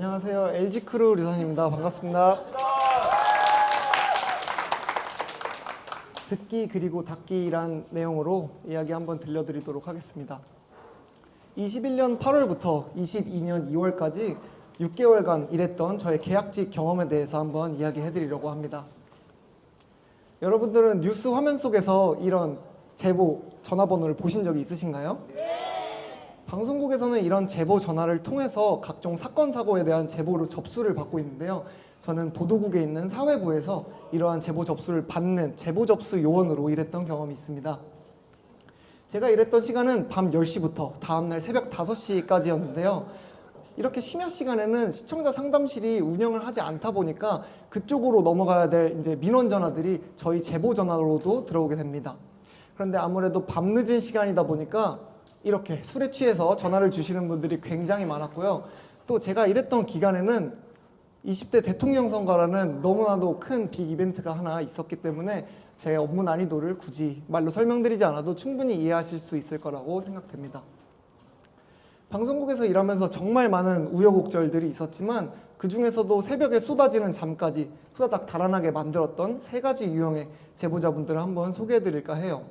안녕하세요. LG크루 류산입니다. 반갑습니다. 듣기 그리고 닫기란 내용으로 이야기 한번 들려드리도록 하겠습니다. 21년 8월부터 22년 2월까지 6개월간 일했던 저의 계약직 경험에 대해서 한번 이야기해드리려고 합니다. 여러분들은 뉴스 화면 속에서 이런 제보 전화번호를 보신 적이 있으신가요? 방송국에서는 이런 제보 전화를 통해서 각종 사건 사고에 대한 제보로 접수를 받고 있는데요. 저는 보도국에 있는 사회부에서 이러한 제보 접수를 받는 제보 접수 요원으로 일했던 경험이 있습니다. 제가 일했던 시간은 밤 10시부터 다음날 새벽 5시까지였는데요. 이렇게 심야 시간에는 시청자 상담실이 운영을 하지 않다 보니까 그쪽으로 넘어가야 될 이제 민원 전화들이 저희 제보 전화로도 들어오게 됩니다. 그런데 아무래도 밤늦은 시간이다 보니까 이렇게 술에 취해서 전화를 주시는 분들이 굉장히 많았고요. 또 제가 일했던 기간에는 20대 대통령 선거라는 너무나도 큰 빅 이벤트가 하나 있었기 때문에 제 업무 난이도를 굳이 말로 설명드리지 않아도 충분히 이해하실 수 있을 거라고 생각됩니다. 방송국에서 일하면서 정말 많은 우여곡절들이 있었지만 그 중에서도 새벽에 쏟아지는 잠까지 후다닥 달아나게 만들었던 3가지 유형의 제보자분들을 한번 소개해드릴까 해요.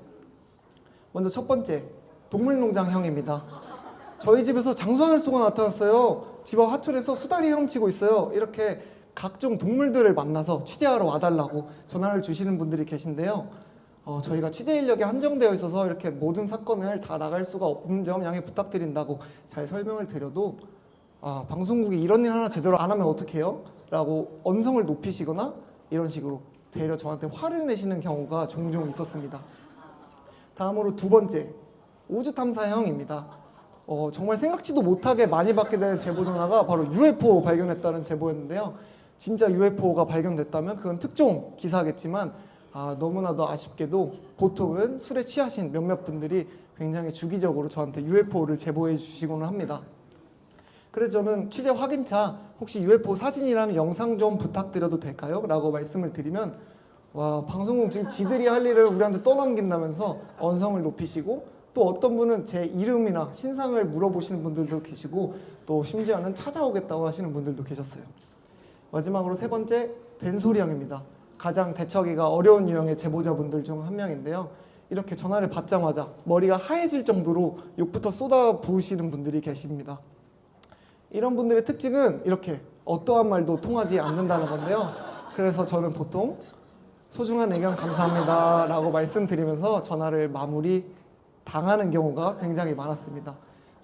먼저 첫 번째, 동물농장형입니다. 저희 집에서 장수하늘 소가 나타났어요. 집 앞 화초에서 수달이 헤엄치고 있어요. 이렇게 각종 동물들을 만나서 취재하러 와달라고 전화를 주시는 분들이 계신데요. 저희가 취재 인력이 한정되어 있어서 이렇게 모든 사건을 다 나갈 수가 없는 점 양해 부탁드린다고 잘 설명을 드려도 방송국이 이런 일 하나 제대로 안 하면 어떡해요? 라고 언성을 높이시거나 이런 식으로 되려 저한테 화를 내시는 경우가 종종 있었습니다. 다음으로 두 번째, 우주탐사형입니다. 정말 생각지도 못하게 많이 받게 되는 제보 전화가 바로 UFO 발견했다는 제보였는데요. 진짜 UFO가 발견됐다면 그건 특종 기사겠지만 너무나도 아쉽게도 보통은 술에 취하신 몇몇 분들이 굉장히 주기적으로 저한테 UFO를 제보해 주시곤 합니다. 그래서 저는 취재 확인차 혹시 UFO 사진이라면 영상 좀 부탁드려도 될까요? 라고 말씀을 드리면 방송국 지금 지들이 할 일을 우리한테 떠넘긴다면서 언성을 높이시고 또 어떤 분은 제 이름이나 신상을 물어보시는 분들도 계시고 또 심지어는 찾아오겠다고 하시는 분들도 계셨어요. 마지막으로 세 번째, 된소리형입니다. 가장 대처하기가 어려운 유형의 제보자분들 중 한 명인데요. 이렇게 전화를 받자마자 머리가 하얘질 정도로 욕부터 쏟아 부으시는 분들이 계십니다. 이런 분들의 특징은 이렇게 어떠한 말도 통하지 않는다는 건데요. 그래서 저는 보통 소중한 의견 감사합니다 라고 말씀드리면서 전화를 마무리 당하는 경우가 굉장히 많았습니다.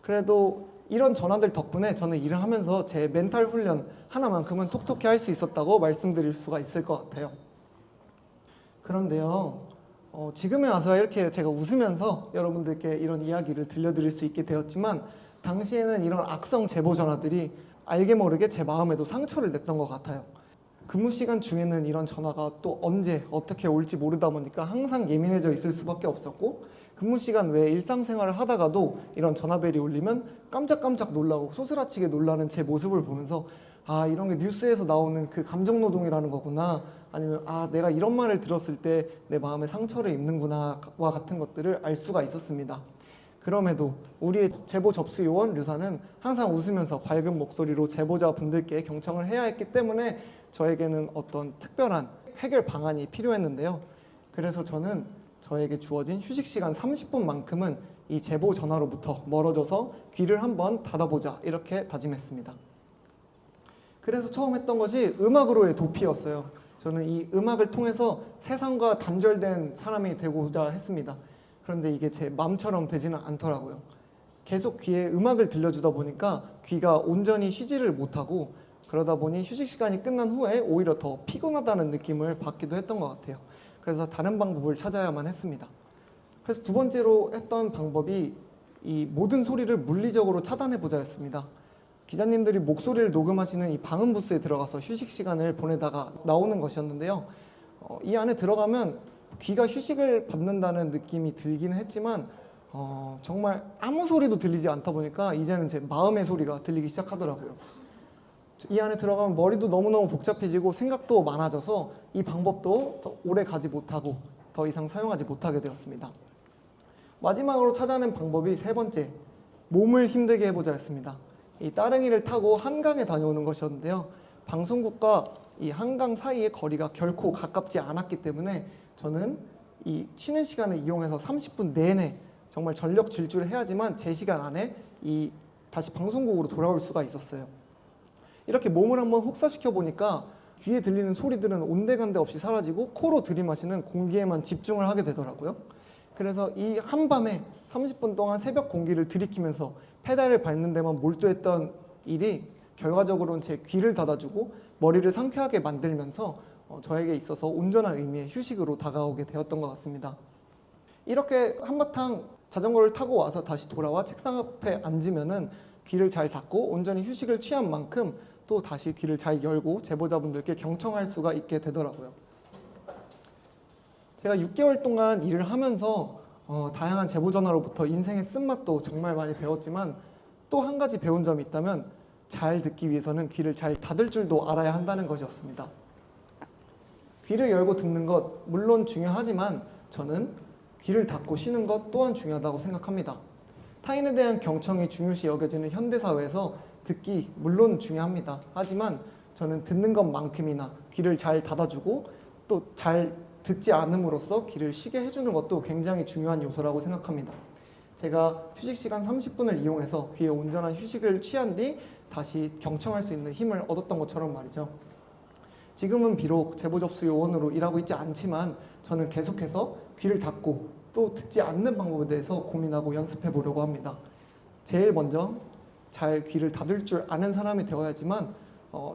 그래도 이런 전화들 덕분에 저는 일을 하면서 제 멘탈 훈련 하나만큼은 톡톡히 할 수 있었다고 말씀드릴 수가 있을 것 같아요. 그런데요, 지금에 와서 이렇게 제가 웃으면서 여러분들께 이런 이야기를 들려드릴 수 있게 되었지만 당시에는 이런 악성 제보 전화들이 알게 모르게 제 마음에도 상처를 냈던 것 같아요. 근무 시간 중에는 이런 전화가 또 언제 어떻게 올지 모르다 보니까 항상 예민해져 있을 수밖에 없었고 근무 시간 외에 일상생활을 하다가도 이런 전화벨이 울리면 깜짝깜짝 놀라고 소스라치게 놀라는 제 모습을 보면서 이런 게 뉴스에서 나오는 그 감정노동이라는 거구나, 아니면 내가 이런 말을 들었을 때 내 마음에 상처를 입는구나와 같은 것들을 알 수가 있었습니다. 그럼에도 우리의 제보 접수 요원 류사는 항상 웃으면서 밝은 목소리로 제보자분들께 경청을 해야 했기 때문에 저에게는 어떤 특별한 해결 방안이 필요했는데요. 그래서 저는 저에게 주어진 휴식 시간 30분만큼은 이 제보 전화로부터 멀어져서 귀를 한번 닫아보자 이렇게 다짐했습니다. 그래서 처음 했던 것이 음악으로의 도피였어요. 저는 이 음악을 통해서 세상과 단절된 사람이 되고자 했습니다. 그런데 이게 제 마음처럼 되지는 않더라고요. 계속 귀에 음악을 들려주다 보니까 귀가 온전히 쉬지를 못하고 그러다 보니 휴식 시간이 끝난 후에 오히려 더 피곤하다는 느낌을 받기도 했던 것 같아요. 그래서 다른 방법을 찾아야만 했습니다. 그래서 두 번째로 했던 방법이 이 모든 소리를 물리적으로 차단해보자 였습니다. 기자님들이 목소리를 녹음하시는 이 방음 부스에 들어가서 휴식 시간을 보내다가 나오는 것이었는데요. 이 안에 들어가면 귀가 휴식을 받는다는 느낌이 들기는 했지만 정말 아무 소리도 들리지 않다 보니까 이제는 제 마음의 소리가 들리기 시작하더라고요. 이 안에 들어가면 머리도 너무너무 복잡해지고 생각도 많아져서 이 방법도 더 오래 가지 못하고 더 이상 사용하지 못하게 되었습니다. 마지막으로 찾아낸 방법이 세 번째, 몸을 힘들게 해보자 였습니다. 이 따릉이를 타고 한강에 다녀오는 것이었는데요. 방송국과 이 한강 사이의 거리가 결코 가깝지 않았기 때문에 저는 이 쉬는 시간을 이용해서 30분 내내 정말 전력 질주를 해야지만 제 시간 안에 이 다시 방송국으로 돌아올 수가 있었어요. 이렇게 몸을 한번 혹사시켜 보니까 귀에 들리는 소리들은 온데간데 없이 사라지고 코로 들이마시는 공기에만 집중을 하게 되더라고요. 그래서 이 한밤에 30분 동안 새벽 공기를 들이키면서 페달을 밟는 데만 몰두했던 일이 결과적으로는 제 귀를 닫아주고 머리를 상쾌하게 만들면서 저에게 있어서 온전한 의미의 휴식으로 다가오게 되었던 것 같습니다. 이렇게 한바탕 자전거를 타고 와서 다시 돌아와 책상 앞에 앉으면은 귀를 잘 닫고 온전히 휴식을 취한 만큼 또 다시 귀를 잘 열고 제보자분들께 경청할 수가 있게 되더라고요. 제가 6개월 동안 일을 하면서 다양한 제보 전화로부터 인생의 쓴맛도 정말 많이 배웠지만 또 한 가지 배운 점이 있다면 잘 듣기 위해서는 귀를 잘 닫을 줄도 알아야 한다는 것이었습니다. 귀를 열고 듣는 것 물론 중요하지만 저는 귀를 닫고 쉬는 것 또한 중요하다고 생각합니다. 타인에 대한 경청이 중요시 여겨지는 현대사회에서 듣기 물론 중요합니다. 하지만 저는 듣는 것만큼이나 귀를 잘 닫아주고 또 잘 듣지 않음으로써 귀를 쉬게 해주는 것도 굉장히 중요한 요소라고 생각합니다. 제가 휴식 시간 30분을 이용해서 귀에 온전한 휴식을 취한 뒤 다시 경청할 수 있는 힘을 얻었던 것처럼 말이죠. 지금은 비록 제보 접수 요원으로 일하고 있지 않지만 저는 계속해서 귀를 닫고 또 듣지 않는 방법에 대해서 고민하고 연습해 보려고 합니다. 제일 먼저 잘 귀를 닫을 줄 아는 사람이 되어야지만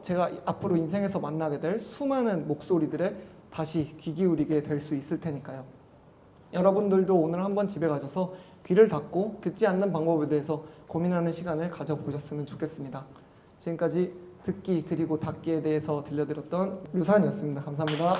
제가 앞으로 인생에서 만나게 될 수많은 목소리들에 다시 귀 기울이게 될 수 있을 테니까요. 여러분들도 오늘 한번 집에 가셔서 귀를 닫고 듣지 않는 방법에 대해서 고민하는 시간을 가져보셨으면 좋겠습니다. 지금까지 듣기 그리고 닫기에 대해서 들려드렸던 류산이었습니다. 감사합니다.